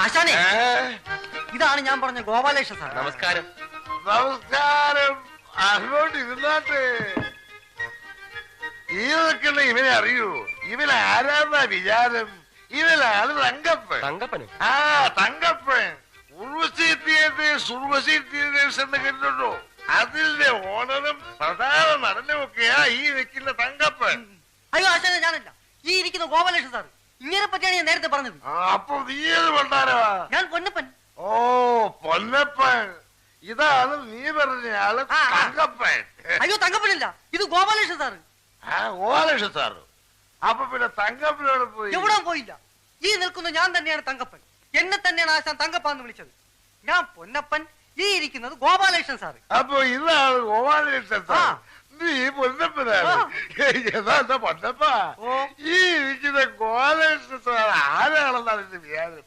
ആശാനെ, ഇതാണ് ഞാൻ പറഞ്ഞ ഗോപാലേഷൻ സാർ. നമസ്കാരം. നമസ്കാരം. അങ്ങോട്ട് ഇരുന്നാട്ടെ. ഈ നിൽക്കുന്ന ഇവനെ അറിയൂ? ഇവൻ ആരാന്നാ വിചാരം? ഇവനാണ് തങ്കപ്പൻ. തങ്കപ്പനും? ആ, തങ്കപ്പൻ. ഉർവശി തിയേറ്റേഴ്സ്, ഉർവശി തിയേറ്റേഴ്സ് എന്ന് കേട്ടിട്ടുണ്ടോ? അതിന്റെ ഓണറും പ്രധാന നടനും ഒക്കെയാ ഈ നിൽക്കുന്ന തങ്കപ്പൻ. അയ്യോ ആശാനെ, ഞാനല്ല, ഈ ഇരിക്കുന്ന ഗോപാലേഷൻ സാർ. ഇങ്ങനെ പറ്റിയാണ് ഞാൻ നേരത്തെ പറഞ്ഞത്. അപ്പൊ നീ ഏത് പണ്ടാരവാ? ഞാൻ പൊന്നപ്പൻ. ഓ, പൊന്നപ്പൻ. ഇതാണ് നീ പറഞ്ഞ ആള് തങ്കപ്പൻ. അയ്യോ, തങ്കപ്പനില്ല, ഇത് ഗോപാലേഷൻ സാറ്. ഗോപാലേഷൻ സാറ്. അപ്പൊ പിന്നെ തങ്കപ്പനോട് പോയി? എവിടെ പോയില്ല. ഈ നിൽക്കുന്ന ഞാൻ തന്നെയാണ് തങ്കപ്പൻ. എന്നെ തന്നെയാണ് ആശാൻ തങ്കപ്പാന്ന് വിളിച്ചത്. ഞാൻ പൊന്നപ്പൻ, ഈ ഇരിക്കുന്നത് ഗോപാലേഷൻ സാറ്. അപ്പൊ ഇതാണ് ഗോപാലേഷൻ സാർ. നീ പൊന്നപ്പനാണ്. എന്താ പൊന്നപ്പ? ഈ ഇരിക്കുന്ന ഗോപാലേഷൻ സാർ ആരാണെന്നാണ് എന്റെ വിചാരം.